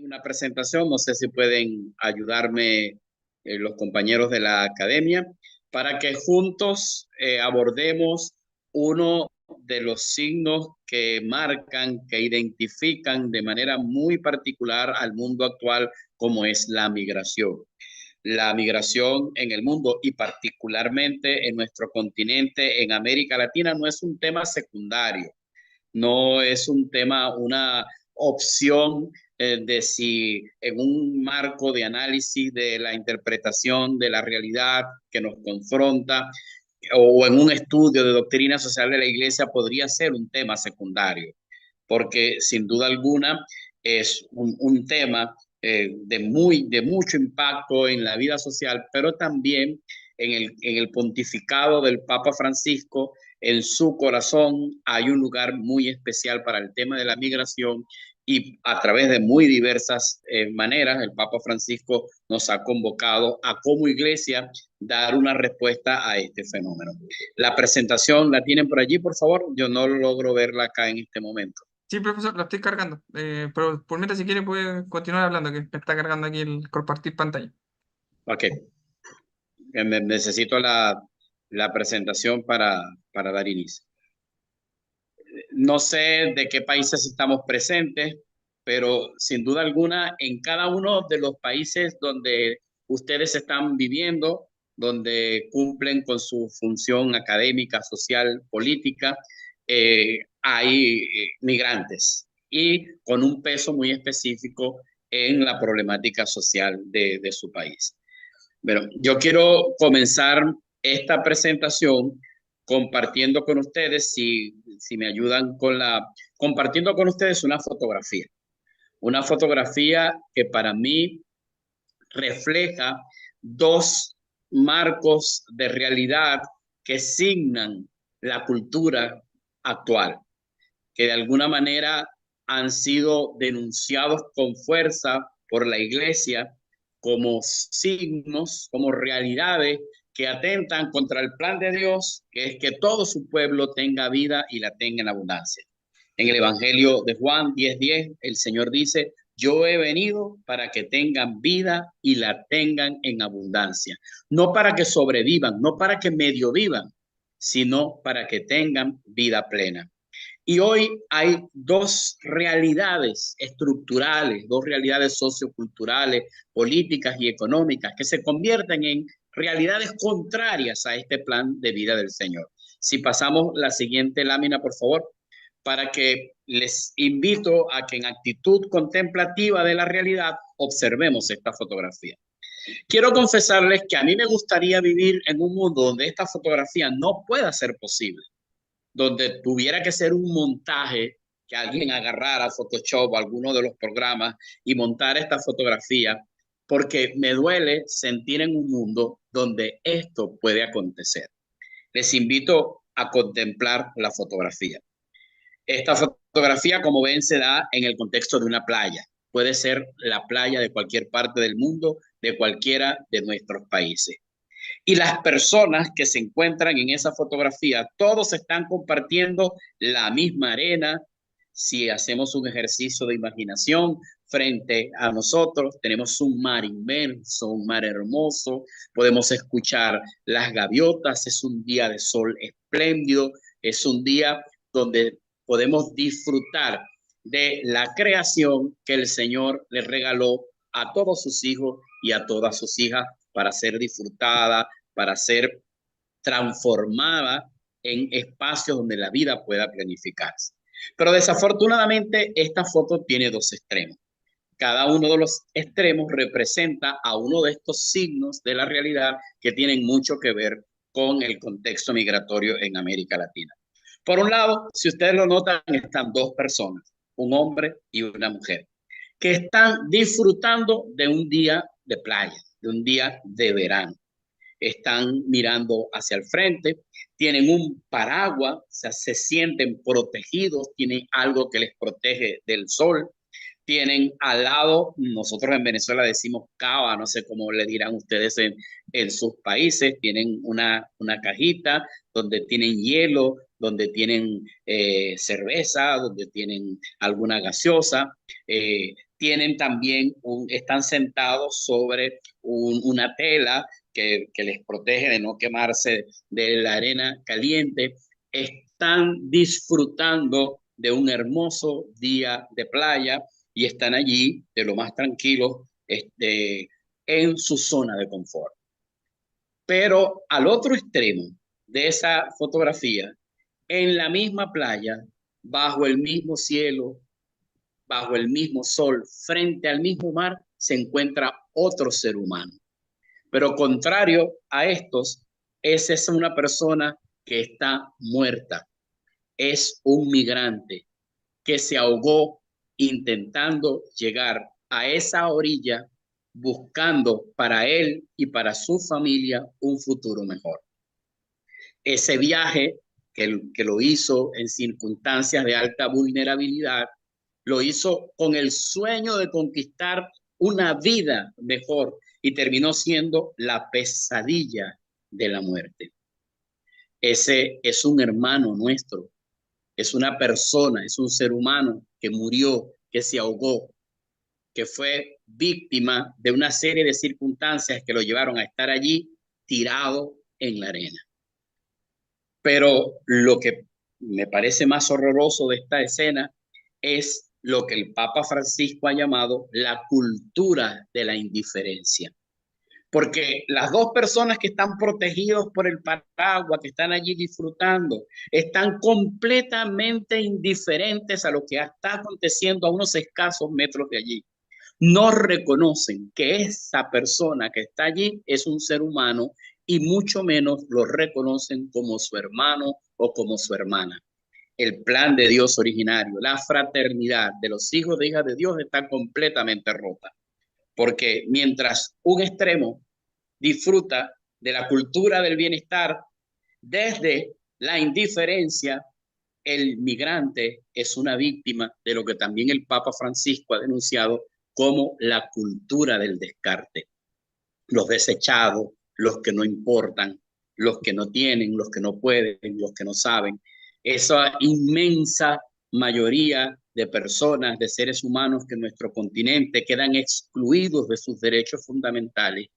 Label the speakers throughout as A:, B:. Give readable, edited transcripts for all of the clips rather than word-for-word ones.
A: una presentación, no sé si pueden ayudarme los compañeros de la academia, para que juntos abordemos uno de los signos que marcan, que identifican de manera muy particular al mundo actual, como es la migración. La migración en el mundo y particularmente en nuestro continente, en América Latina, no es un tema secundario, no es un tema, una opción de si en un marco de análisis de la interpretación de la realidad que nos confronta o en un estudio de doctrina social de la iglesia podría ser un tema secundario, porque sin duda alguna es un tema de mucho impacto en la vida social, pero también en el pontificado del Papa Francisco. En su corazón hay un lugar muy especial para el tema de la migración y a través de muy diversas maneras el Papa Francisco nos ha convocado a como iglesia dar una respuesta a este fenómeno. La presentación la tienen por allí, por favor. Yo no logro verla acá en este momento.
B: Sí, profesor, lo estoy cargando. Pero por mientras, si quiere, puede continuar hablando, que me está cargando aquí el compartir pantalla.
A: Ok, necesito la presentación para dar inicio. No sé de qué países estamos presentes, pero sin duda alguna en cada uno de los países donde ustedes están viviendo, donde cumplen con su función académica, social, política, hay migrantes y con un peso muy específico en la problemática social de su país. Bueno, yo quiero comenzar esta presentación compartiendo con ustedes, si me ayudan con compartiendo con ustedes una fotografía que para mí refleja dos marcos de realidad que signan la cultura actual, que de alguna manera han sido denunciados con fuerza por la iglesia como signos, como realidades que atentan contra el plan de Dios, que es que todo su pueblo tenga vida y la tenga en abundancia. En el Evangelio de Juan 10:10, el Señor dice, yo he venido para que tengan vida y la tengan en abundancia. No para que sobrevivan, no para que medio vivan, sino para que tengan vida plena. Y hoy hay dos realidades estructurales, dos realidades socioculturales, políticas y económicas que se convierten en realidades contrarias a este plan de vida del Señor. Si pasamos la siguiente lámina, por favor, para que les invito a que en actitud contemplativa de la realidad observemos esta fotografía. Quiero confesarles que a mí me gustaría vivir en un mundo donde esta fotografía no pueda ser posible, donde tuviera que ser un montaje, que alguien agarrara Photoshop o alguno de los programas y montara esta fotografía, porque me duele sentir en un mundo donde esto puede acontecer. Les invito a contemplar la fotografía. Esta fotografía, como ven, se da en el contexto de una playa. Puede ser la playa de cualquier parte del mundo, de cualquiera de nuestros países. Y las personas que se encuentran en esa fotografía, todos están compartiendo la misma arena. Si hacemos un ejercicio de imaginación frente a nosotros, tenemos un mar inmenso, un mar hermoso, podemos escuchar las gaviotas, es un día de sol espléndido, es un día donde podemos disfrutar de la creación que el Señor le regaló a todos sus hijos y a todas sus hijas para ser disfrutada, para ser transformada en espacios donde la vida pueda planificarse. Pero desafortunadamente esta foto tiene dos extremos. Cada uno de los extremos representa a uno de estos signos de la realidad que tienen mucho que ver con el contexto migratorio en América Latina. Por un lado, si ustedes lo notan, están dos personas, un hombre y una mujer, que están disfrutando de un día de playa, de un día de verano. Están mirando hacia el frente, tienen un paraguas, o sea, se sienten protegidos, tienen algo que les protege del sol, tienen al lado, nosotros en Venezuela decimos cava, no sé cómo le dirán ustedes en sus países, tienen una cajita donde tienen hielo, donde tienen cerveza, donde tienen alguna gaseosa, tienen también están sentados sobre una tela que les protege de no quemarse de la arena caliente. Están disfrutando de un hermoso día de playa y están allí de lo más tranquilos, en su zona de confort. Pero al otro extremo de esa fotografía, en la misma playa, bajo el mismo cielo, bajo el mismo sol, frente al mismo mar, se encuentra otro ser humano. Pero contrario a estos, esa es una persona que está muerta, es un migrante que se ahogó intentando llegar a esa orilla, buscando para él y para su familia un futuro mejor. Ese viaje que lo hizo en circunstancias de alta vulnerabilidad, lo hizo con el sueño de conquistar una vida mejor y terminó siendo la pesadilla de la muerte. Ese es un hermano nuestro, es una persona, es un ser humano que murió, que se ahogó, que fue víctima de una serie de circunstancias que lo llevaron a estar allí tirado en la arena. Pero lo que me parece más horroroso de esta escena es lo que el Papa Francisco ha llamado la cultura de la indiferencia. Porque las dos personas que están protegidos por el paraguas, que están allí disfrutando, están completamente indiferentes a lo que está aconteciendo a unos escasos metros de allí. No reconocen que esa persona que está allí es un ser humano y mucho menos lo reconocen como su hermano o como su hermana. El plan de Dios originario, la fraternidad de los hijos de hijas de Dios está completamente rota. Porque mientras un extremo disfruta de la cultura del bienestar desde la indiferencia, el migrante es una víctima de lo que también el Papa Francisco ha denunciado como la cultura del descarte. Los desechados, los que no importan, los que no tienen, los que no pueden, los que no saben. Esa inmensa mayoría de personas, de seres humanos que en nuestro continente quedan excluidos de sus derechos fundamentales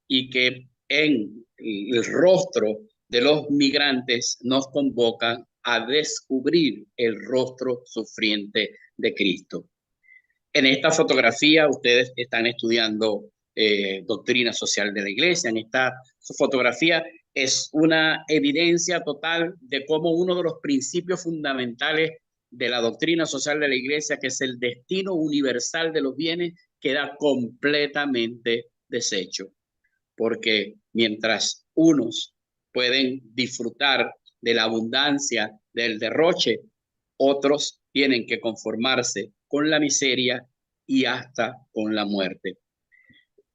A: y que en el rostro de los migrantes nos convocan a descubrir el rostro sufriente de Cristo. En esta fotografía ustedes están estudiando doctrina social de la iglesia. En esta fotografía es una evidencia total de cómo uno de los principios fundamentales de la doctrina social de la iglesia, que es el destino universal de los bienes, queda completamente deshecho. Porque mientras unos pueden disfrutar de la abundancia, del derroche, otros tienen que conformarse con la miseria y hasta con la muerte.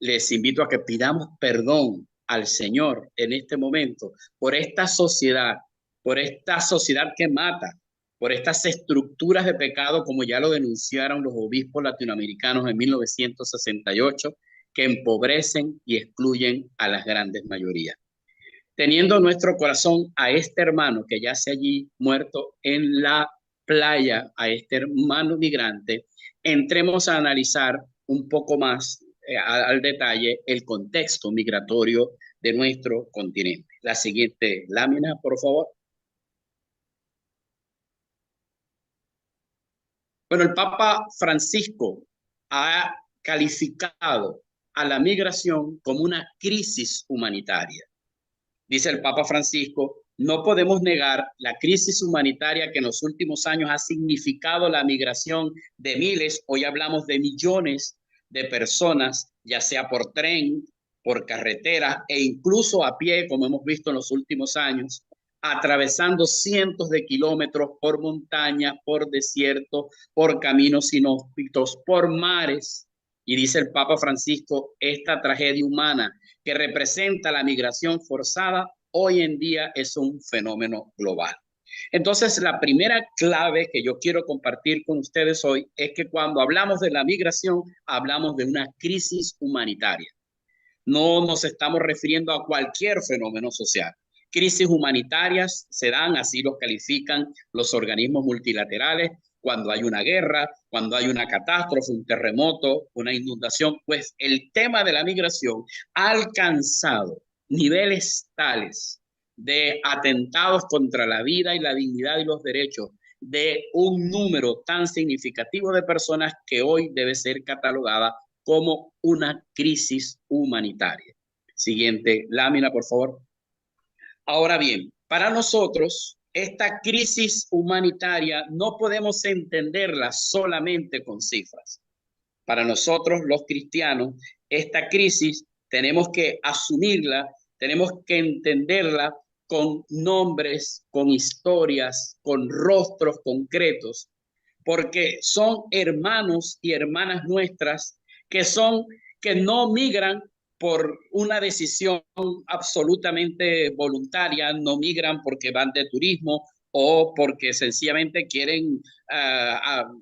A: Les invito a que pidamos perdón al Señor en este momento por esta sociedad que mata, por estas estructuras de pecado, como ya lo denunciaron los obispos latinoamericanos en 1968, que empobrecen y excluyen a las grandes mayorías. Teniendo en nuestro corazón a este hermano que yace allí muerto en la playa, a este hermano migrante, entremos a analizar un poco más al detalle el contexto migratorio de nuestro continente. La siguiente lámina, por favor. Bueno, el Papa Francisco ha calificado a la migración como una crisis humanitaria. Dice el Papa Francisco, no podemos negar la crisis humanitaria que en los últimos años ha significado la migración de miles, hoy hablamos de millones de personas, ya sea por tren, por carretera e incluso a pie, como hemos visto en los últimos años, atravesando cientos de kilómetros por montaña, por desierto, por caminos inhóspitos, por mares. Y dice el Papa Francisco, esta tragedia humana que representa la migración forzada, hoy en día es un fenómeno global. Entonces, la primera clave que yo quiero compartir con ustedes hoy es que cuando hablamos de la migración, hablamos de una crisis humanitaria. No nos estamos refiriendo a cualquier fenómeno social. Crisis humanitarias se dan, así los califican los organismos multilaterales, cuando hay una guerra, cuando hay una catástrofe, un terremoto, una inundación. Pues el tema de la migración ha alcanzado niveles tales de atentados contra la vida y la dignidad y los derechos de un número tan significativo de personas que hoy debe ser catalogada como una crisis humanitaria. Siguiente lámina, por favor. Ahora bien, para nosotros, esta crisis humanitaria no podemos entenderla solamente con cifras. Para nosotros, los cristianos, esta crisis tenemos que asumirla, tenemos que entenderla con nombres, con historias, con rostros concretos, porque son hermanos y hermanas nuestras que son, que no migran por una decisión absolutamente voluntaria, no migran porque van de turismo o porque sencillamente quieren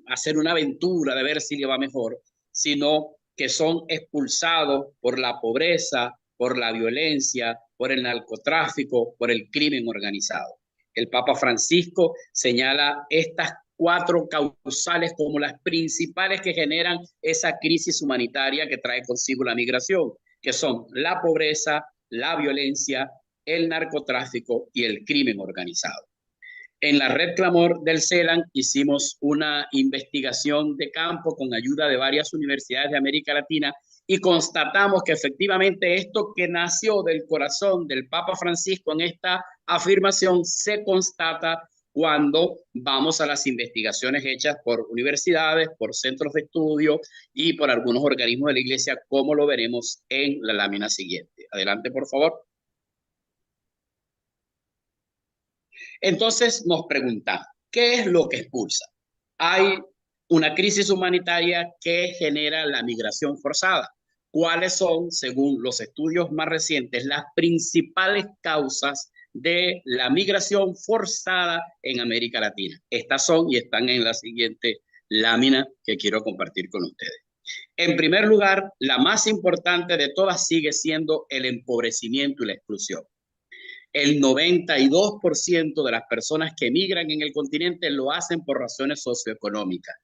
A: hacer una aventura de ver si le va mejor, sino que son expulsados por la pobreza, por la violencia, por el narcotráfico, por el crimen organizado. El Papa Francisco señala estas cuatro causales como las principales que generan esa crisis humanitaria que trae consigo la migración, que son la pobreza, la violencia, el narcotráfico y el crimen organizado. En la Red Clamor del CELAN hicimos una investigación de campo con ayuda de varias universidades de América Latina y constatamos que efectivamente esto que nació del corazón del Papa Francisco en esta afirmación se constata cuando vamos a las investigaciones hechas por universidades, por centros de estudio y por algunos organismos de la Iglesia, como lo veremos en la lámina siguiente. Adelante, por favor. Entonces nos preguntamos, ¿qué es lo que expulsa? Hay una crisis humanitaria que genera la migración forzada. ¿Cuáles son, según los estudios más recientes, las principales causas de la migración forzada en América Latina? Estas son y están en la siguiente lámina que quiero compartir con ustedes. En primer lugar, la más importante de todas sigue siendo el empobrecimiento y la exclusión. El 92% de las personas que emigran en el continente lo hacen por razones socioeconómicas.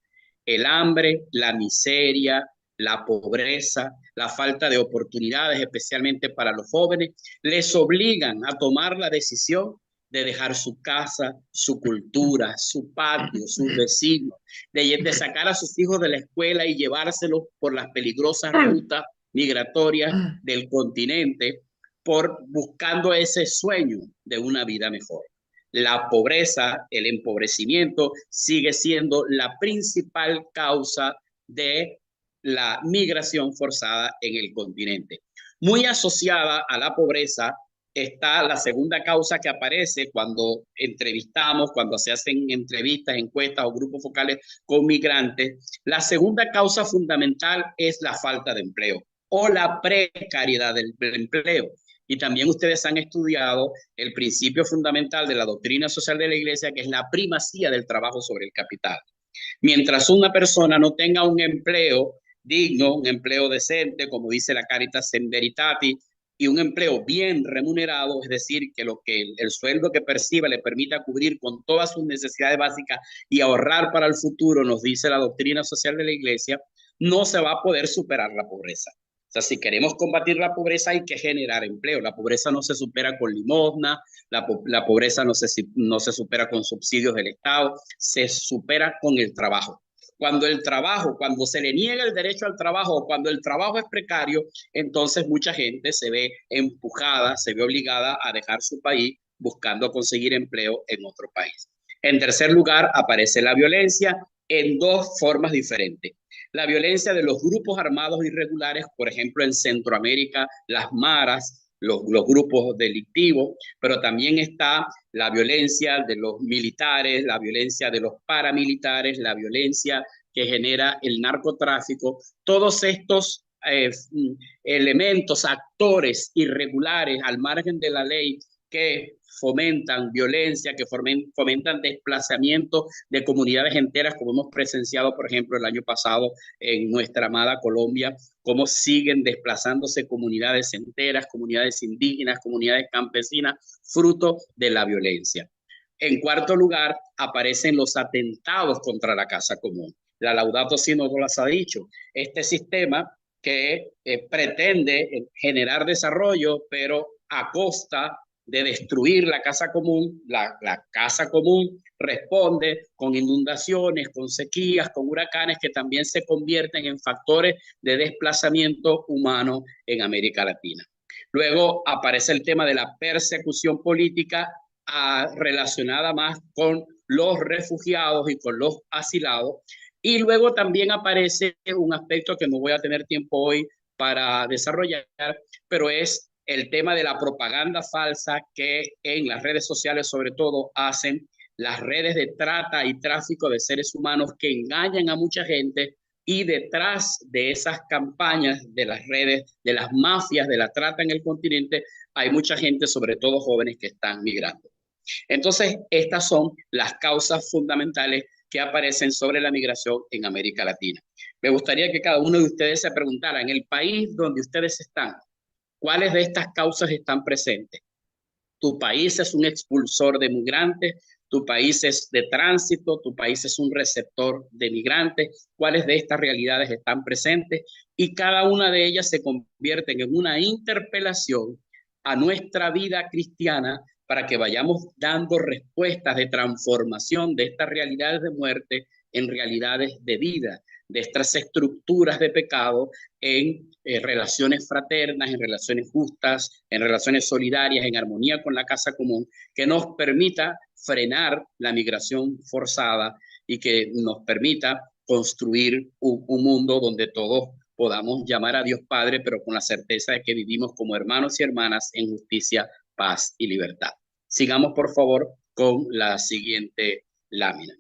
A: El hambre, la miseria, la pobreza, la falta de oportunidades, especialmente para los jóvenes, les obligan a tomar la decisión de dejar su casa, su cultura, su patio, sus vecinos, de sacar a sus hijos de la escuela y llevárselos por las peligrosas rutas migratorias del continente por buscando ese sueño de una vida mejor. La pobreza, el empobrecimiento, sigue siendo la principal causa de la migración forzada en el continente. Muy asociada a la pobreza está la segunda causa que aparece cuando entrevistamos, cuando se hacen entrevistas, encuestas o grupos focales con migrantes. La segunda causa fundamental es la falta de empleo o la precariedad del empleo. Y también ustedes han estudiado el principio fundamental de la doctrina social de la Iglesia, que es la primacía del trabajo sobre el capital. Mientras una persona no tenga un empleo digno, un empleo decente, como dice la Caritas in Veritate, y un empleo bien remunerado, es decir, que el sueldo que perciba le permita cubrir con todas sus necesidades básicas y ahorrar para el futuro, nos dice la doctrina social de la Iglesia, no se va a poder superar la pobreza. O sea, si queremos combatir la pobreza hay que generar empleo. La pobreza no se supera con limosna, la pobreza no se supera con subsidios del Estado, se supera con el trabajo. Cuando se le niega el derecho al trabajo, cuando el trabajo es precario, entonces mucha gente se ve empujada, se ve obligada a dejar su país buscando conseguir empleo en otro país. En tercer lugar, aparece la violencia en dos formas diferentes. La violencia de los grupos armados irregulares, por ejemplo, en Centroamérica, las maras, los grupos delictivos, pero también está la violencia de los militares, la violencia de los paramilitares, la violencia que genera el narcotráfico. Todos estos elementos, actores irregulares al margen de la ley que fomentan violencia, que fomentan desplazamiento de comunidades enteras, como hemos presenciado, por ejemplo, el año pasado en nuestra amada Colombia, cómo siguen desplazándose comunidades enteras, comunidades indígenas, comunidades campesinas, fruto de la violencia. En cuarto lugar, aparecen los atentados contra la casa común. La Laudato Si nos las ha dicho. Este sistema que pretende generar desarrollo, pero a costa de destruir la casa común. La casa común responde con inundaciones, con sequías, con huracanes que también se convierten en factores de desplazamiento humano en América Latina. Luego aparece el tema de la persecución política relacionada más con los refugiados y con los asilados. Y luego también aparece un aspecto que no voy a tener tiempo hoy para desarrollar, pero es el tema de la propaganda falsa que en las redes sociales sobre todo hacen las redes de trata y tráfico de seres humanos que engañan a mucha gente, y detrás de esas campañas de las redes, de las mafias de la trata en el continente, hay mucha gente, sobre todo jóvenes, que están migrando. Entonces, estas son las causas fundamentales que aparecen sobre la migración en América Latina. Me gustaría que cada uno de ustedes se preguntara, en el país donde ustedes están, ¿cuáles de estas causas están presentes? Tu país es un expulsor de migrantes, tu país es de tránsito, tu país es un receptor de migrantes. ¿Cuáles de estas realidades están presentes? Y cada una de ellas se convierten en una interpelación a nuestra vida cristiana para que vayamos dando respuestas de transformación de estas realidades de muerte en realidades de vida, de estas estructuras de pecado en relaciones fraternas, en relaciones justas, en relaciones solidarias, en armonía con la casa común, que nos permita frenar la migración forzada y que nos permita construir un mundo donde todos podamos llamar a Dios Padre, pero con la certeza de que vivimos como hermanos y hermanas en justicia, paz y libertad. Sigamos, por favor, con la siguiente lámina.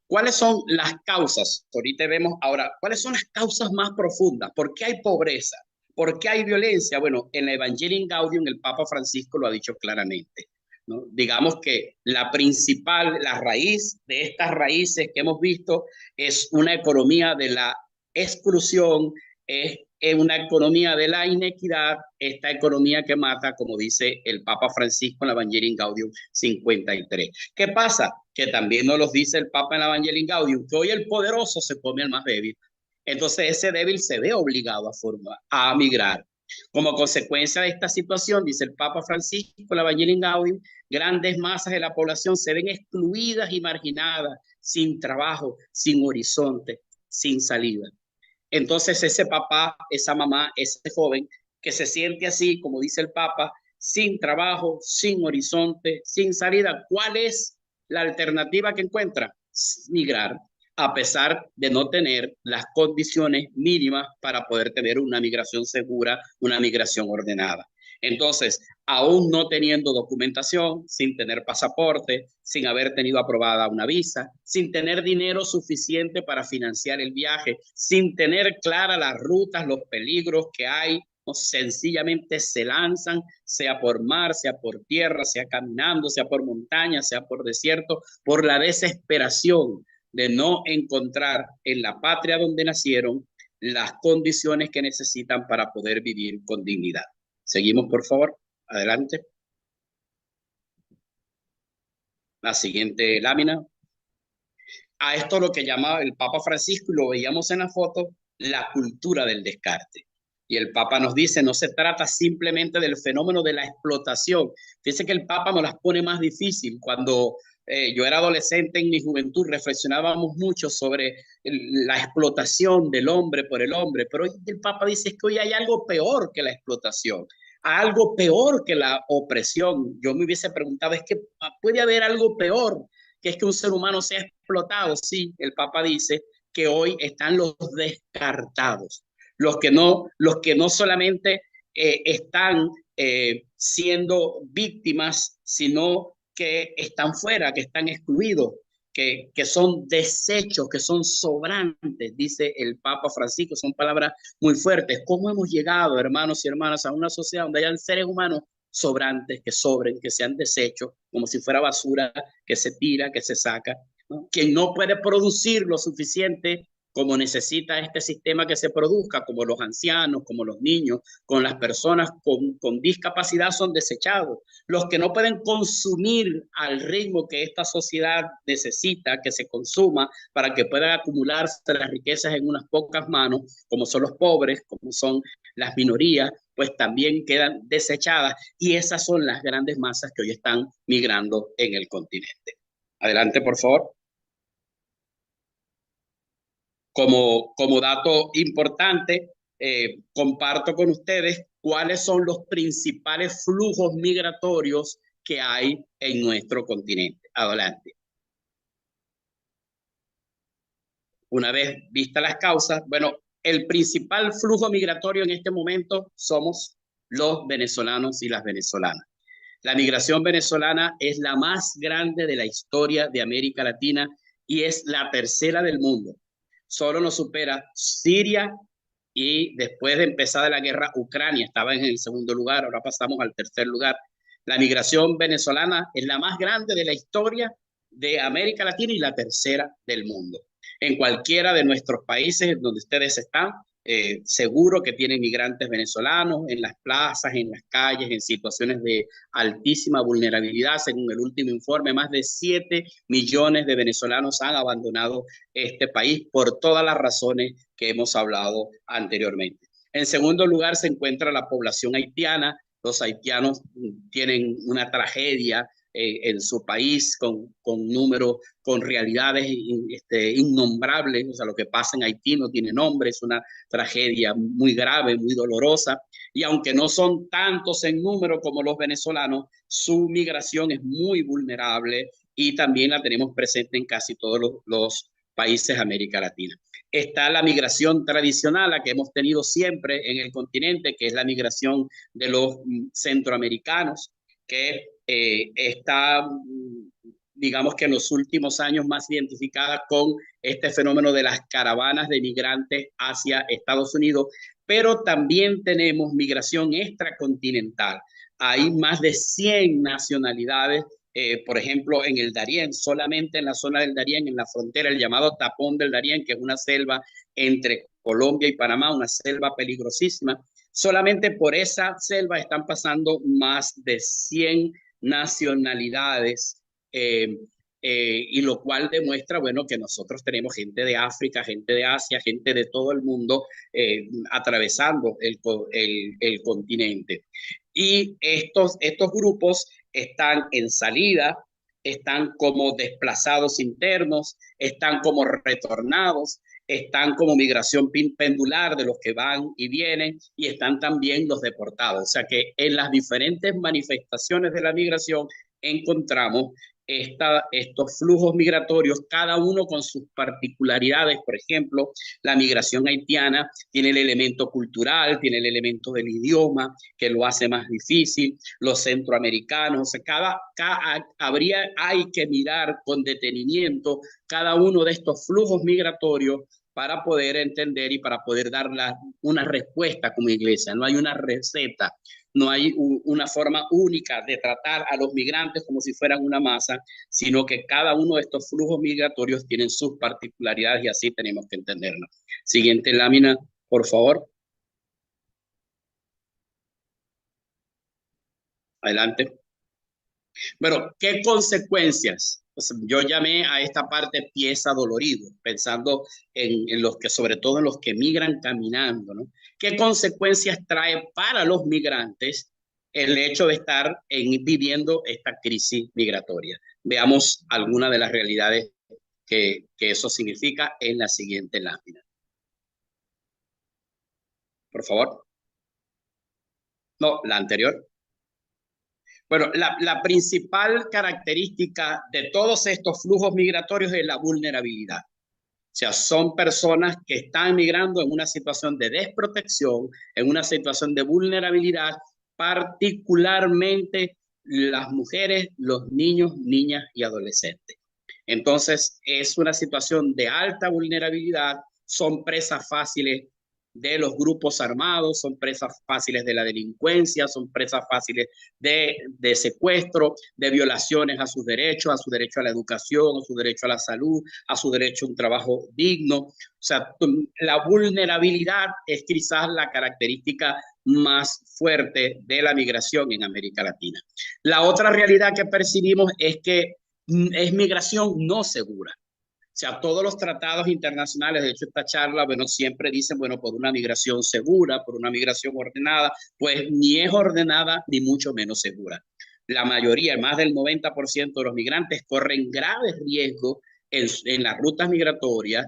A: ¿Cuáles son las causas? Ahorita vemos ahora, ¿cuáles son las causas más profundas? ¿Por qué hay pobreza? ¿Por qué hay violencia? Bueno, en la Evangelii Gaudium el Papa Francisco lo ha dicho claramente, ¿no? Digamos que la principal, la raíz de estas raíces que hemos visto es una economía de la exclusión, es una economía de la inequidad, esta economía que mata, como dice el Papa Francisco en la Evangelii Gaudium 53. ¿Qué pasa? Que también nos los dice el Papa en la Evangelii Gaudium, que hoy el poderoso se come al más débil. Entonces ese débil se ve obligado a migrar. Como consecuencia de esta situación, dice el Papa Francisco en la Evangelii Gaudium, grandes masas de la población se ven excluidas y marginadas, sin trabajo, sin horizonte, sin salida. Entonces ese papá, esa mamá, ese joven que se siente así, como dice el Papa, sin trabajo, sin horizonte, sin salida, ¿cuál es la alternativa que encuentra? Migrar, a pesar de no tener las condiciones mínimas para poder tener una migración segura, una migración ordenada. Entonces, aún no teniendo documentación, sin tener pasaporte, sin haber tenido aprobada una visa, sin tener dinero suficiente para financiar el viaje, sin tener claras las rutas, los peligros que hay, o sencillamente se lanzan, sea por mar, sea por tierra, sea caminando, sea por montaña, sea por desierto, por la desesperación de no encontrar en la patria donde nacieron las condiciones que necesitan para poder vivir con dignidad. Seguimos, por favor. Adelante. La siguiente lámina. A esto lo que llamaba el Papa Francisco, y lo veíamos en la foto, la cultura del descarte. Y el Papa nos dice, no se trata simplemente del fenómeno de la explotación. Fíjense que el Papa nos las pone más difícil. Cuando yo era adolescente en mi juventud, reflexionábamos mucho sobre la explotación del hombre por el hombre, pero hoy el Papa dice que hoy hay algo peor que la explotación, algo peor que la opresión. Yo me hubiese preguntado, es que puede haber algo peor, que es que un ser humano sea explotado. Sí, el Papa dice que hoy están los descartados, los que no solamente están siendo víctimas, sino que están fuera, que están excluidos, que son desechos, que son sobrantes, dice el Papa Francisco. Son palabras muy fuertes. ¿Cómo hemos llegado, hermanos y hermanas, a una sociedad donde hayan seres humanos sobrantes, que sobren, que sean desechos, como si fuera basura, que se tira, que se saca, ¿no? Quien no puede producir lo suficiente como necesita este sistema que se produzca, como los ancianos, como los niños, con las personas con discapacidad son desechados. Los que no pueden consumir al ritmo que esta sociedad necesita que se consuma para que puedan acumularse las riquezas en unas pocas manos, como son los pobres, como son las minorías, pues también quedan desechadas y esas son las grandes masas que hoy están migrando en el continente. Adelante, por favor. Como dato importante, comparto con ustedes cuáles son los principales flujos migratorios que hay en nuestro continente. Adelante. Una vez vistas las causas, bueno, el principal flujo migratorio en este momento somos los venezolanos y las venezolanas. La migración venezolana es la más grande de la historia de América Latina y es la tercera del mundo. Solo nos supera Siria y después de empezar la guerra, Ucrania estaba en el segundo lugar, ahora pasamos al tercer lugar. La migración venezolana es la más grande de la historia de América Latina y la tercera del mundo. En cualquiera de nuestros países donde ustedes están, seguro que tienen migrantes venezolanos en las plazas, en las calles, en situaciones de altísima vulnerabilidad. Según el último informe, más de 7 millones de venezolanos han abandonado este país por todas las razones que hemos hablado anteriormente. En segundo lugar se encuentra la población haitiana. Los haitianos tienen una tragedia en su país con números, con realidades innombrables. O sea, lo que pasa en Haití no tiene nombre, es una tragedia muy grave, muy dolorosa. Y aunque no son tantos en número como los venezolanos, su migración es muy vulnerable y también la tenemos presente en casi todos los países de América Latina. Está la migración tradicional, la que hemos tenido siempre en el continente, que es la migración de los centroamericanos, que está, digamos que en los últimos años más identificada con este fenómeno de las caravanas de migrantes hacia Estados Unidos, pero también tenemos migración extracontinental. Hay más de 100 nacionalidades, por ejemplo, en el Darién, solamente en la zona del Darién, en la frontera, el llamado Tapón del Darién, que es una selva entre Colombia y Panamá, una selva peligrosísima. Solamente por esa selva están pasando más de 100 nacionalidades, y lo cual demuestra, bueno, que nosotros tenemos gente de África, gente de Asia, gente de todo el mundo atravesando el continente. Y estos grupos están en salida, están como desplazados internos, están como retornados, están como migración pendular de los que van y vienen y están también los deportados. O sea que en las diferentes manifestaciones de la migración encontramos estos flujos migratorios, cada uno con sus particularidades. Por ejemplo, la migración haitiana tiene el elemento cultural, tiene el elemento del idioma, que lo hace más difícil. Los centroamericanos, o sea, hay que mirar con detenimiento cada uno de estos flujos migratorios para poder entender y para poder dar una respuesta como iglesia. No hay una receta, no hay una forma única de tratar a los migrantes como si fueran una masa, sino que cada uno de estos flujos migratorios tienen sus particularidades y así tenemos que entenderlo. Siguiente lámina, por favor. Adelante. Bueno, ¿qué consecuencias? Pues yo llamé a esta parte pieza dolorido, pensando en los que, sobre todo en los que migran caminando, ¿no? ¿Qué consecuencias trae para los migrantes el hecho de estar viviendo esta crisis migratoria? Veamos algunas de las realidades que eso significa en la siguiente lámina. Por favor. No, la anterior. Bueno, la principal característica de todos estos flujos migratorios es la vulnerabilidad. O sea, son personas que están migrando en una situación de desprotección, en una situación de vulnerabilidad, particularmente las mujeres, los niños, niñas y adolescentes. Entonces, es una situación de alta vulnerabilidad, son presas fáciles de los grupos armados, son presas fáciles de la delincuencia, son presas fáciles de secuestro, de violaciones a su derecho a la educación, a su derecho a la salud, a su derecho a un trabajo digno. O sea, la vulnerabilidad es quizás la característica más fuerte de la migración en América Latina. La otra realidad que percibimos es que es migración no segura. O sea, todos los tratados internacionales, de hecho esta charla, bueno, siempre dicen, bueno, por una migración segura, por una migración ordenada, pues ni es ordenada ni mucho menos segura. La mayoría, más del 90% de los migrantes corren graves riesgos en las rutas migratorias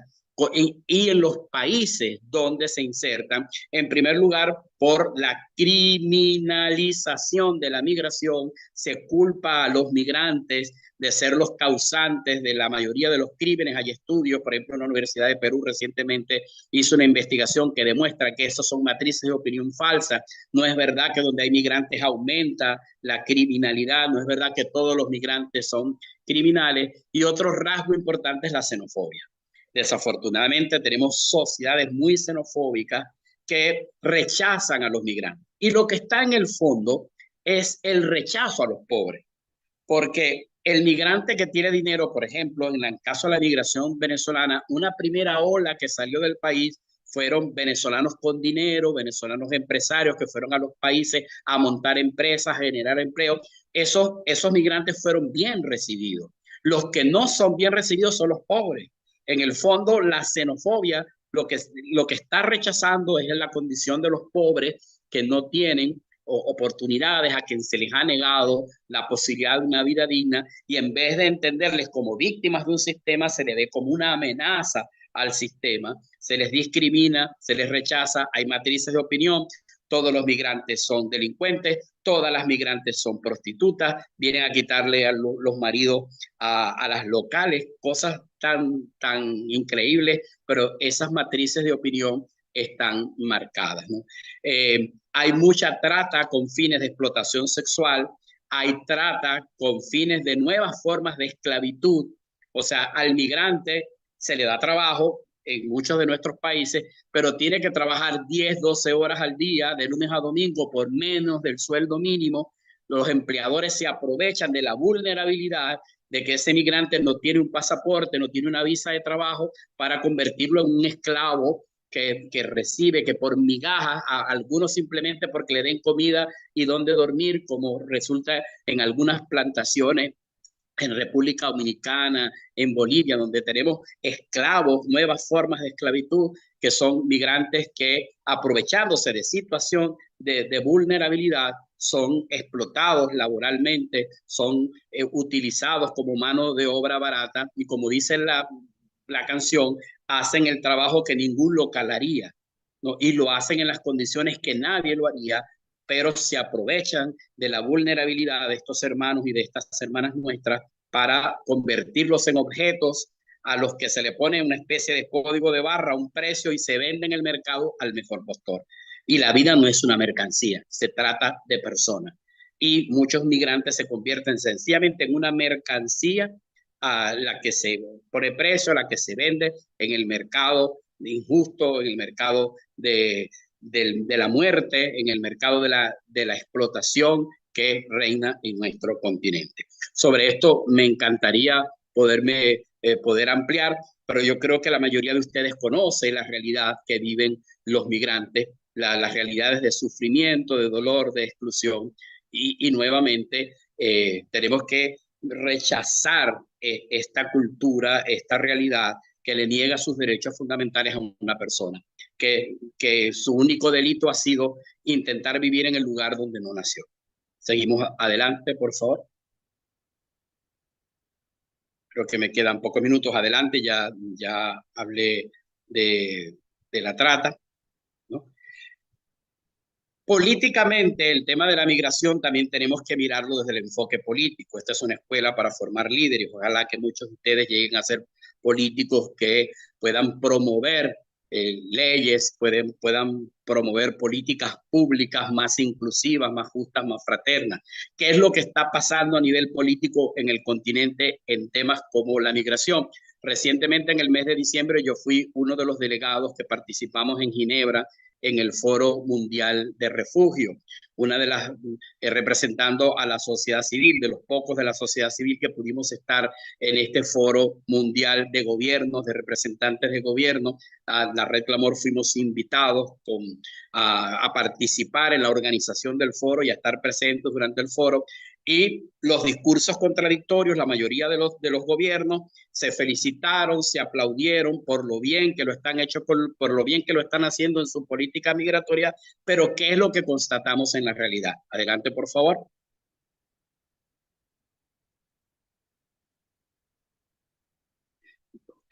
A: y en los países donde se insertan, en primer lugar, por la criminalización de la migración, se culpa a los migrantes de ser los causantes de la mayoría de los crímenes. Hay estudios, por ejemplo, en la Universidad de Perú recientemente hizo una investigación que demuestra que esas son matrices de opinión falsas. No es verdad que donde hay migrantes aumenta la criminalidad, no es verdad que todos los migrantes son criminales. Y otro rasgo importante es la xenofobia. Desafortunadamente tenemos sociedades muy xenofóbicas que rechazan a los migrantes. Y lo que está en el fondo es el rechazo a los pobres, porque el migrante que tiene dinero, por ejemplo, en el caso de la migración venezolana, una primera ola que salió del país fueron venezolanos con dinero, venezolanos empresarios que fueron a los países a montar empresas, a generar empleo. Esos migrantes fueron bien recibidos. Los que no son bien recibidos son los pobres. En el fondo, la xenofobia lo que está rechazando es la condición de los pobres que no tienen oportunidades, a quien se les ha negado la posibilidad de una vida digna, y en vez de entenderles como víctimas de un sistema, se les ve como una amenaza al sistema, se les discrimina, se les rechaza, hay matrices de opinión. Todos los migrantes son delincuentes, todas las migrantes son prostitutas, vienen a quitarle a los maridos a las locales, cosas tan increíbles, pero esas matrices de opinión están marcadas, ¿no? Hay mucha trata con fines de explotación sexual, hay trata con fines de nuevas formas de esclavitud. O sea, al migrante se le da trabajo en muchos de nuestros países, pero tiene que trabajar 10, 12 horas al día, de lunes a domingo, por menos del sueldo mínimo. Los empleadores se aprovechan de la vulnerabilidad de que ese migrante no tiene un pasaporte, no tiene una visa de trabajo, para convertirlo en un esclavo que recibe, que por migajas, a algunos simplemente porque le den comida y dónde dormir, como resulta en algunas plantaciones en República Dominicana, en Bolivia, donde tenemos esclavos, nuevas formas de esclavitud, que son migrantes que, aprovechándose de situación de vulnerabilidad, son explotados laboralmente, son utilizados como mano de obra barata, y como dice la canción, hacen el trabajo que ningún local haría, ¿no? Y lo hacen en las condiciones que nadie lo haría, pero se aprovechan de la vulnerabilidad de estos hermanos y de estas hermanas nuestras para convertirlos en objetos a los que se le pone una especie de código de barra, un precio, y se vende en el mercado al mejor postor. Y la vida no es una mercancía, se trata de personas. Y muchos migrantes se convierten sencillamente en una mercancía a la que se pone precio, a la que se vende en el mercado injusto, en el mercado de la muerte, en el mercado de la explotación que reina en nuestro continente. Sobre esto me encantaría poder ampliar, pero yo creo que la mayoría de ustedes conoce la realidad que viven los migrantes, las realidades de sufrimiento, de dolor, de exclusión, y nuevamente tenemos que rechazar esta cultura, esta realidad que le niega sus derechos fundamentales a una persona, que su único delito ha sido intentar vivir en el lugar donde no nació. Seguimos adelante, por favor. Creo que me quedan pocos minutos adelante, ya hablé de la trata, ¿no? Políticamente, el tema de la migración también tenemos que mirarlo desde el enfoque político. Esta es una escuela para formar líderes. Ojalá que muchos de ustedes lleguen a ser políticos que puedan promover leyes, puedan promover políticas públicas más inclusivas, más justas, más fraternas. ¿Qué es lo que está pasando a nivel político en el continente en temas como la migración? Recientemente, en el mes de diciembre, yo fui uno de los delegados que participamos en Ginebra en el Foro Mundial de Refugio, una de las representando a la sociedad civil, de los pocos de la sociedad civil que pudimos estar en este Foro Mundial de Gobiernos, de representantes de gobierno. A la Red Clamor fuimos invitados a participar en la organización del foro y a estar presentes durante el foro. Y los discursos contradictorios, la mayoría de los gobiernos se felicitaron, se aplaudieron por lo bien que lo están hecho, por lo bien que lo están haciendo en su política migratoria, pero ¿qué es lo que constatamos en la realidad? Adelante, por favor.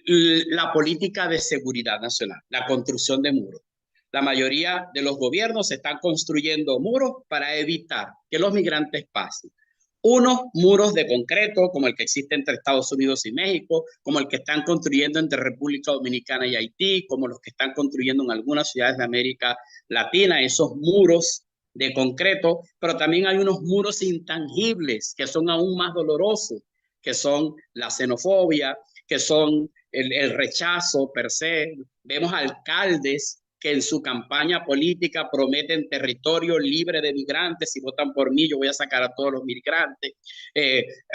A: La política de seguridad nacional, la construcción de muros. La mayoría de los gobiernos están construyendo muros para evitar que los migrantes pasen. Unos muros de concreto, como el que existe entre Estados Unidos y México, como el que están construyendo entre República Dominicana y Haití, como los que están construyendo en algunas ciudades de América Latina, esos muros de concreto, pero también hay unos muros intangibles que son aún más dolorosos, que son la xenofobia, que son el rechazo per se. Vemos alcaldes que en su campaña política prometen territorio libre de migrantes. Si votan por mí, yo voy a sacar a todos los migrantes.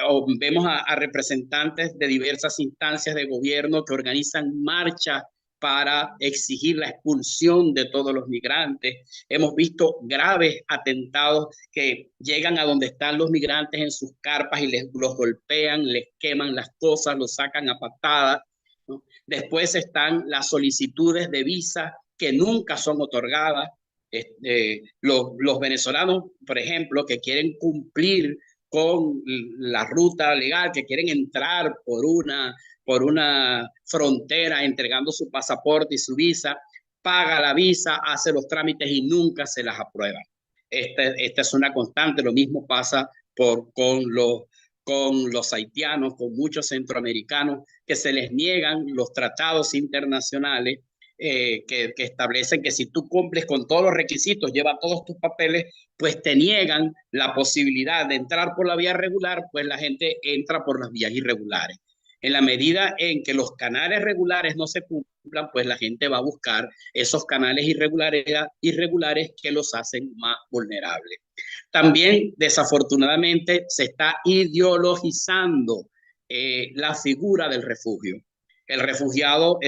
A: O vemos a representantes de diversas instancias de gobierno que organizan marchas para exigir la expulsión de todos los migrantes. Hemos visto graves atentados que llegan a donde están los migrantes en sus carpas y los golpean, les queman las cosas, los sacan a patadas, ¿no? Después están las solicitudes de visa que nunca son otorgadas. Los venezolanos, por ejemplo, que quieren cumplir con la ruta legal, que quieren entrar por una frontera entregando su pasaporte y su visa, paga la visa, hace los trámites y nunca se las aprueban. Esta es una constante, lo mismo pasa con los haitianos, con muchos centroamericanos, que se les niegan los tratados internacionales que establecen que si tú cumples con todos los requisitos, llevas todos tus papeles, pues te niegan la posibilidad de entrar por la vía regular, pues la gente entra por las vías irregulares. En la medida en que los canales regulares no se cumplan, pues la gente va a buscar esos canales irregulares que los hacen más vulnerables. También, desafortunadamente, se está ideologizando la figura del refugio. El refugiado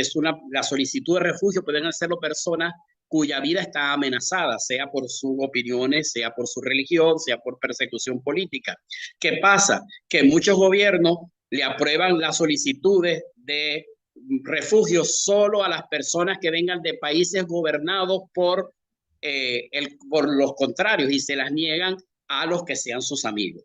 A: la solicitud de refugio pueden hacerlo personas cuya vida está amenazada, sea por sus opiniones, sea por su religión, sea por persecución política. ¿Qué pasa? Que muchos gobiernos le aprueban las solicitudes de refugio solo a las personas que vengan de países gobernados por los contrarios y se las niegan a los que sean sus amigos.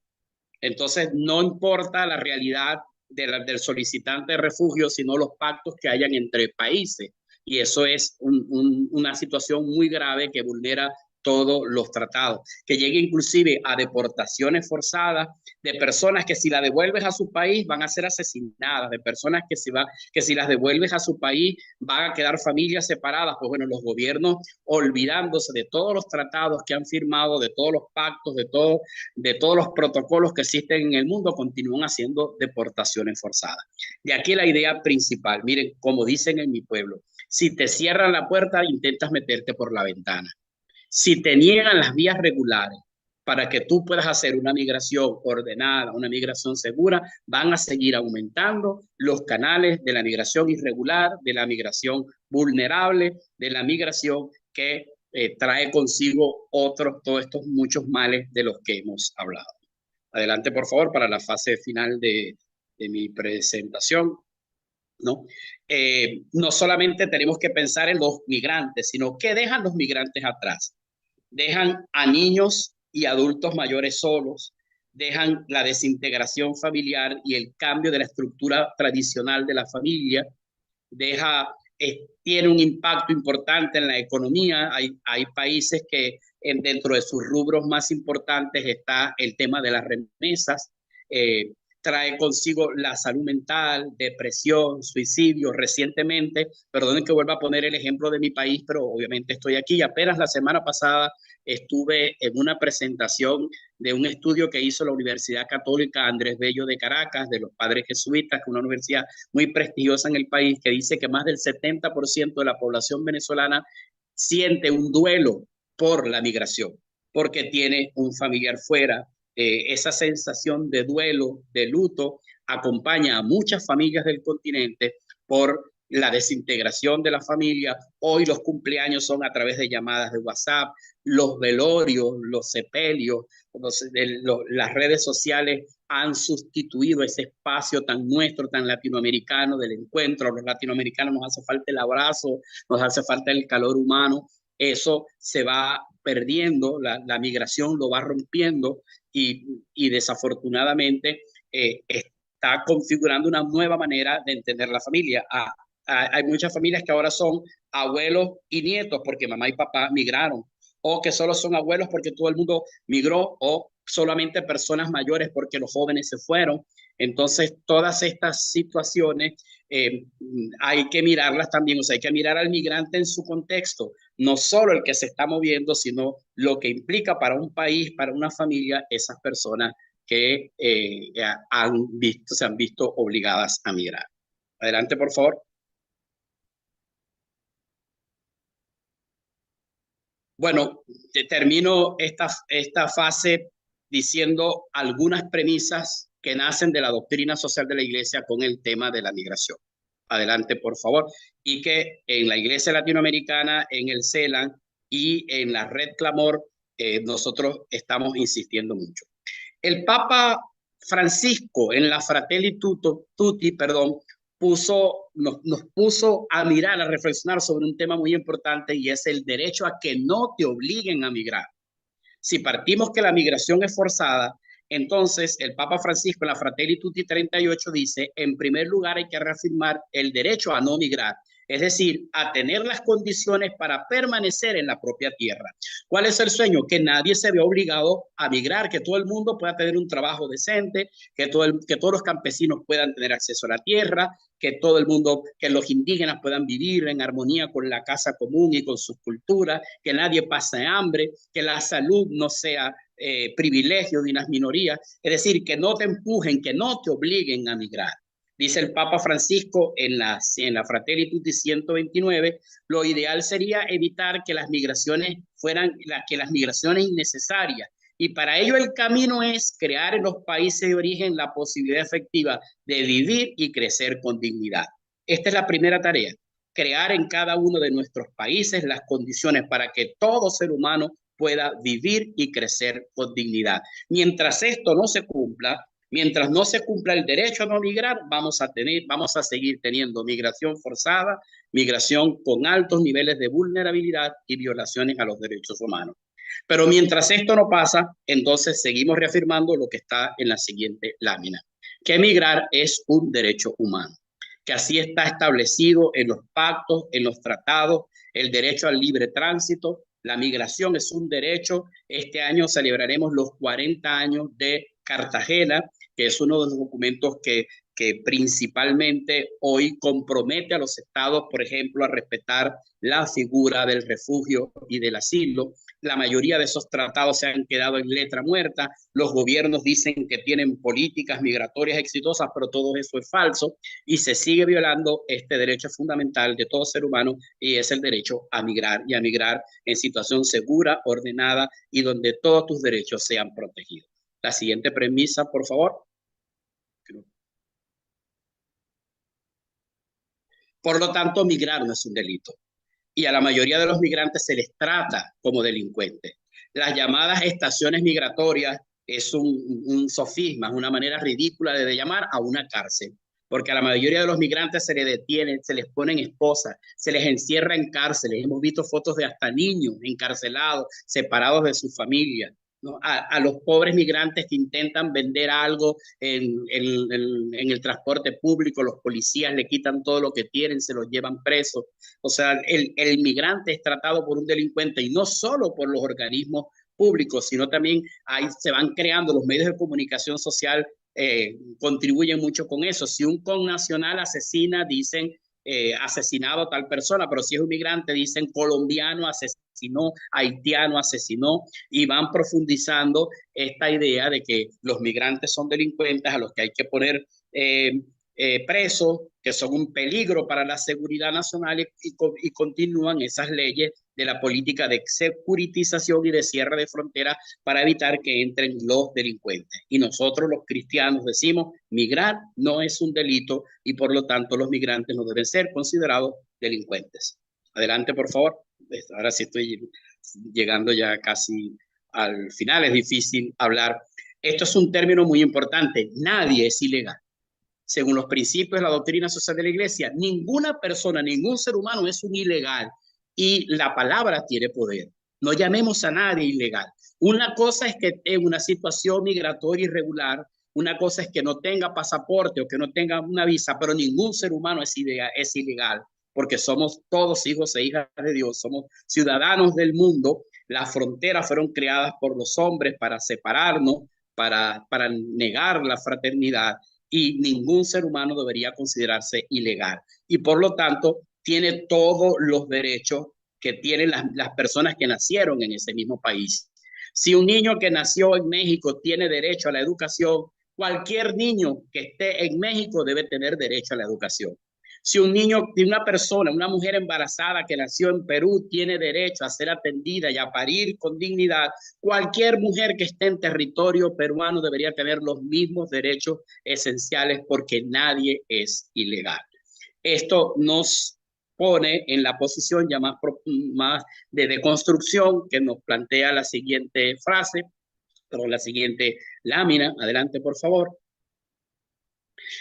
A: Entonces, no importa la realidad del solicitante de refugio, sino los pactos que hayan entre países. Y eso es una situación muy grave que vulnera todos los tratados, que llegue inclusive a deportaciones forzadas de personas que si las devuelves a su país van a ser asesinadas, de personas que si las devuelves a su país van a quedar familias separadas. Pues bueno, los gobiernos olvidándose de todos los tratados que han firmado, de todos los pactos, de todos los protocolos que existen en el mundo, continúan haciendo deportaciones forzadas. De aquí la idea principal, miren, como dicen en mi pueblo, si te cierran la puerta, intentas meterte por la ventana. Si te niegan las vías regulares para que tú puedas hacer una migración ordenada, una migración segura, van a seguir aumentando los canales de la migración irregular, de la migración vulnerable, de la migración que trae consigo todos estos muchos males de los que hemos hablado. Adelante, por favor, para la fase final de mi presentación. ¿No? No solamente tenemos que pensar en los migrantes, sino qué dejan los migrantes atrás. Dejan a niños y adultos mayores solos, dejan la desintegración familiar y el cambio de la estructura tradicional de la familia, tiene un impacto importante en la economía. Hay países que dentro de sus rubros más importantes está el tema de las remesas. trae consigo la salud mental, depresión, suicidio. Recientemente, perdonen que vuelva a poner el ejemplo de mi país, pero obviamente estoy aquí. Apenas la semana pasada estuve en una presentación de un estudio que hizo la Universidad Católica Andrés Bello de Caracas, de los Padres Jesuitas, que es una universidad muy prestigiosa en el país, que dice que más del 70% de la población venezolana siente un duelo por la migración, porque tiene un familiar fuera. Esa sensación de duelo, de luto, acompaña a muchas familias del continente por la desintegración de la familia. Hoy los cumpleaños son a través de llamadas de WhatsApp, los velorios, los sepelios, las redes sociales han sustituido ese espacio tan nuestro, tan latinoamericano del encuentro. A los latinoamericanos nos hace falta el abrazo, nos hace falta el calor humano. Eso se va perdiendo, la migración lo va rompiendo y desafortunadamente está configurando una nueva manera de entender la familia. Hay muchas familias que ahora son abuelos y nietos porque mamá y papá migraron, o que solo son abuelos porque todo el mundo migró, o solamente personas mayores porque los jóvenes se fueron. Entonces, todas estas situaciones hay que mirarlas también, o sea, hay que mirar al migrante en su contexto, no solo el que se está moviendo, sino lo que implica para un país, para una familia, esas personas que se han visto obligadas a migrar. Adelante, por favor. Bueno, termino esta fase diciendo algunas premisas que nacen de la doctrina social de la Iglesia con el tema de la migración. Adelante, por favor. Y que en la Iglesia Latinoamericana, en el CELAN y en la Red Clamor, nosotros estamos insistiendo mucho. El Papa Francisco en la Fratelli Tutti, nos puso a mirar, a reflexionar sobre un tema muy importante, y es el derecho a que no te obliguen a migrar. Si partimos que la migración es forzada, entonces el Papa Francisco en la Fratelli Tutti 38 dice, en primer lugar hay que reafirmar el derecho a no migrar, es decir, a tener las condiciones para permanecer en la propia tierra. ¿Cuál es el sueño? Que nadie se vea obligado a migrar, que todo el mundo pueda tener un trabajo decente, que todos los campesinos puedan tener acceso a la tierra, que todo el mundo, que los indígenas puedan vivir en armonía con la casa común y con sus culturas, que nadie pase hambre, que la salud no sea privilegio de unas minorías, es decir, que no te empujen, que no te obliguen a migrar. Dice el Papa Francisco en la Fratelli Tutti 129, lo ideal sería evitar que las migraciones fueran las migraciones innecesarias. Y para ello el camino es crear en los países de origen la posibilidad efectiva de vivir y crecer con dignidad. Esta es la primera tarea, crear en cada uno de nuestros países las condiciones para que todo ser humano pueda vivir y crecer con dignidad. Mientras esto no se cumpla, mientras no se cumpla el derecho a no migrar, vamos a seguir teniendo migración forzada, migración con altos niveles de vulnerabilidad y violaciones a los derechos humanos. Pero mientras esto no pasa, entonces seguimos reafirmando lo que está en la siguiente lámina, que migrar es un derecho humano, que así está establecido en los pactos, en los tratados, el derecho al libre tránsito. La migración es un derecho. Este año celebraremos los 40 años de Cartagena, que es uno de los documentos que principalmente hoy compromete a los estados, por ejemplo, a respetar la figura del refugio y del asilo. La mayoría de esos tratados se han quedado en letra muerta. Los gobiernos dicen que tienen políticas migratorias exitosas, pero todo eso es falso y se sigue violando este derecho fundamental de todo ser humano, y es el derecho a migrar, y a migrar en situación segura, ordenada y donde todos tus derechos sean protegidos. La siguiente premisa, por favor. Por lo tanto, migrar no es un delito, y a la mayoría de los migrantes se les trata como delincuentes. Las llamadas estaciones migratorias es un sofisma, es una manera ridícula de llamar a una cárcel, porque a la mayoría de los migrantes se les detiene, se les ponen esposas, se les encierra en cárceles. Hemos visto fotos de hasta niños encarcelados, separados de su familia. ¿No? A los pobres migrantes que intentan vender algo en el transporte público, los policías le quitan todo lo que tienen, se los llevan presos. O sea, el migrante es tratado por un delincuente, y no solo por los organismos públicos, sino también ahí se van creando los medios de comunicación social contribuyen mucho con eso. Si un connacional asesina, dicen asesinado a tal persona, pero si es un migrante, dicen colombiano asesinó, haitiano asesinó, y van profundizando esta idea de que los migrantes son delincuentes a los que hay que poner presos, que son un peligro para la seguridad nacional, y continúan esas leyes de la política de securitización y de cierre de fronteras para evitar que entren los delincuentes. Y nosotros los cristianos decimos, migrar no es un delito y por lo tanto los migrantes no deben ser considerados delincuentes. Adelante, por favor. Ahora sí estoy llegando ya casi al final, es difícil hablar. Esto es un término muy importante, nadie es ilegal. Según los principios de la doctrina social de la iglesia, ninguna persona, ningún ser humano es un ilegal y la palabra tiene poder. No llamemos a nadie ilegal. Una cosa es que en una situación migratoria irregular, una cosa es que no tenga pasaporte o que no tenga una visa, pero ningún ser humano es ilegal, porque somos todos hijos e hijas de Dios, somos ciudadanos del mundo. Las fronteras fueron creadas por los hombres para separarnos, para negar la fraternidad, y ningún ser humano debería considerarse ilegal. Y por lo tanto, tiene todos los derechos que tienen las personas que nacieron en ese mismo país. Si un niño que nació en México tiene derecho a la educación, cualquier niño que esté en México debe tener derecho a la educación. Si un niño, una persona, una mujer embarazada que nació en Perú tiene derecho a ser atendida y a parir con dignidad, cualquier mujer que esté en territorio peruano debería tener los mismos derechos esenciales porque nadie es ilegal. Esto nos pone en la posición ya más de deconstrucción que nos plantea la siguiente frase, o la siguiente lámina. Adelante, por favor.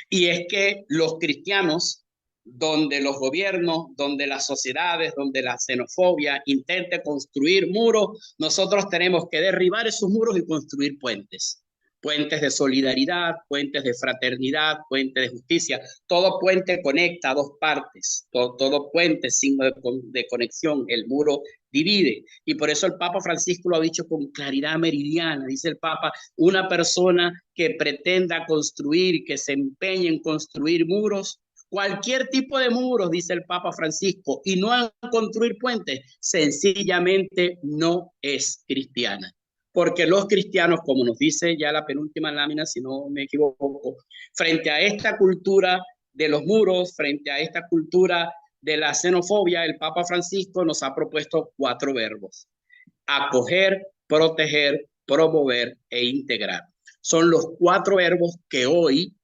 A: Y es que los cristianos, donde los gobiernos, donde las sociedades, donde la xenofobia intente construir muros, nosotros tenemos que derribar esos muros y construir puentes. Puentes de solidaridad, puentes de fraternidad, puentes de justicia. Todo puente conecta a dos partes, todo puente, signo de conexión. El muro divide. Y por eso el Papa Francisco lo ha dicho con claridad meridiana. Dice el Papa, una persona que pretenda construir, que se empeñe en construir muros, cualquier tipo de muros, dice el Papa Francisco, y no en construir puentes, sencillamente no es cristiana. Porque los cristianos, como nos dice ya la penúltima lámina, si no me equivoco, frente a esta cultura de los muros, frente a esta cultura de la xenofobia, el Papa Francisco nos ha propuesto 4 verbos: acoger, proteger, promover e integrar. Son los 4 verbos que hoy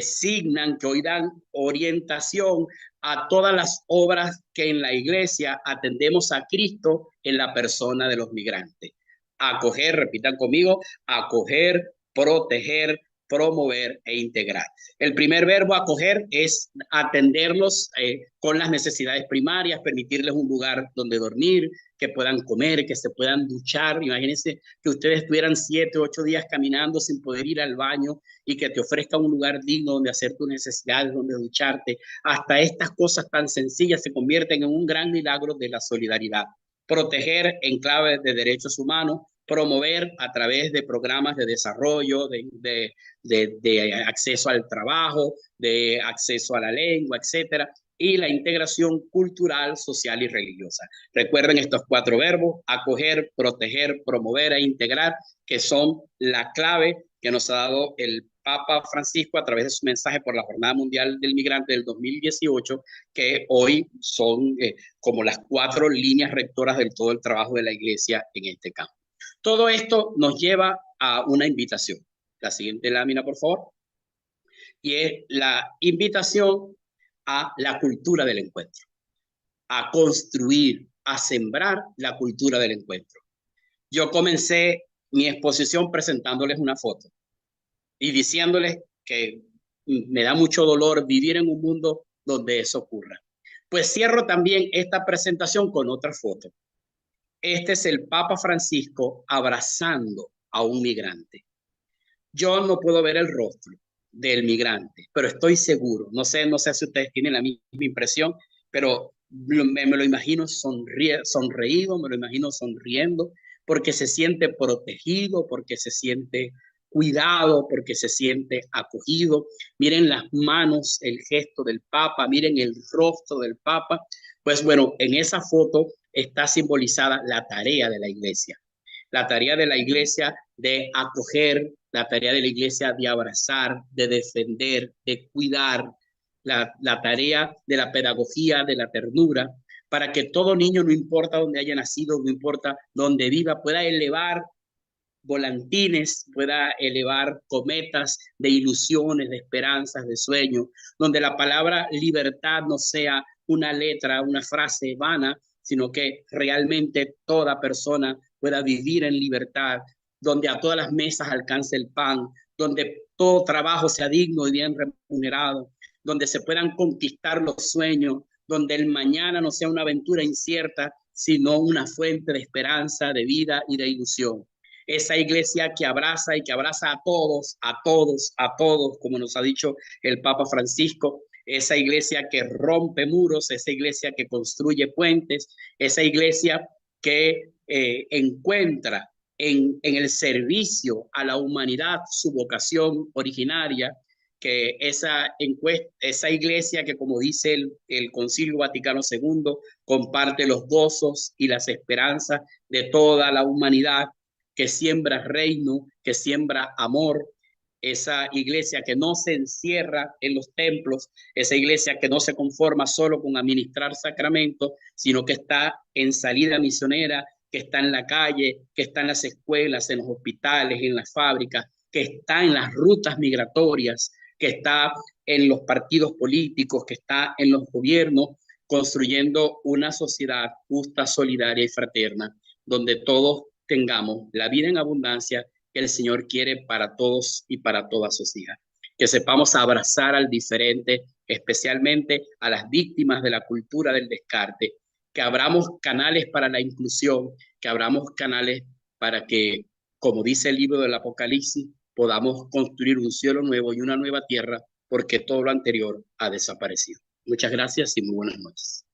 A: signan, que hoy dan orientación a todas las obras que en la iglesia atendemos a Cristo en la persona de los migrantes. Acoger, repitan conmigo, acoger, proteger, promover e integrar. El primer verbo, acoger, es atenderlos con las necesidades primarias, permitirles un lugar donde dormir, que puedan comer, que se puedan duchar. Imagínense que ustedes estuvieran 7, 8 días caminando sin poder ir al baño y que te ofrezcan un lugar digno donde hacer tus necesidades, donde ducharte. Hasta estas cosas tan sencillas se convierten en un gran milagro de la solidaridad. Proteger en clave de derechos humanos, promover a través de programas de desarrollo, de acceso al trabajo, de acceso a la lengua, etcétera, y la integración cultural, social y religiosa. Recuerden estos 4 verbos: acoger, proteger, promover e integrar, que son la clave que nos ha dado el Papa Francisco a través de su mensaje por la Jornada Mundial del Migrante del 2018, que hoy son como las 4 líneas rectoras de todo el trabajo de la Iglesia en este campo. Todo esto nos lleva a una invitación. La siguiente lámina, por favor. Y es la invitación a la cultura del encuentro, a construir, a sembrar la cultura del encuentro. Yo comencé mi exposición presentándoles una foto y diciéndoles que me da mucho dolor vivir en un mundo donde eso ocurra. Pues cierro también esta presentación con otra foto. Este es el Papa Francisco abrazando a un migrante. Yo no puedo ver el rostro del migrante, pero estoy seguro, no sé si ustedes tienen la misma impresión, pero me lo imagino sonreído, me lo imagino sonriendo, porque se siente protegido, porque se siente cuidado porque se siente acogido. Miren las manos, el gesto del Papa, miren el rostro del Papa. Pues bueno, en esa foto está simbolizada la tarea de la iglesia. La tarea de la iglesia de acoger, la tarea de la iglesia de abrazar, de defender, de cuidar, la tarea de la pedagogía, de la ternura, para que todo niño, no importa dónde haya nacido, no importa dónde viva, pueda elevar volantines, pueda elevar cometas de ilusiones, de esperanzas, de sueños, donde la palabra libertad no sea una letra, una frase vana, sino que realmente toda persona pueda vivir en libertad, donde a todas las mesas alcance el pan, donde todo trabajo sea digno y bien remunerado, donde se puedan conquistar los sueños, donde el mañana no sea una aventura incierta, sino una fuente de esperanza, de vida y de ilusión. Esa iglesia que abraza y que abraza a todos, a todos, a todos, como nos ha dicho el Papa Francisco, esa iglesia que rompe muros, esa iglesia que construye puentes, esa iglesia que encuentra en el servicio a la humanidad su vocación originaria, que esa iglesia que, como dice el Concilio Vaticano II, comparte los gozos y las esperanzas de toda la humanidad, que siembra reino, que siembra amor, esa iglesia que no se encierra en los templos, esa iglesia que no se conforma solo con administrar sacramentos, sino que está en salida misionera, que está en la calle, que está en las escuelas, en los hospitales, en las fábricas, que está en las rutas migratorias, que está en los partidos políticos, que está en los gobiernos, construyendo una sociedad justa, solidaria y fraterna, donde todos tengamos la vida en abundancia que el Señor quiere para todos y para todas sus hijas. Que sepamos abrazar al diferente, especialmente a las víctimas de la cultura del descarte, que abramos canales para la inclusión, que abramos canales para que, como dice el libro del Apocalipsis, podamos construir un cielo nuevo y una nueva tierra, porque todo lo anterior ha desaparecido. Muchas gracias y muy buenas noches.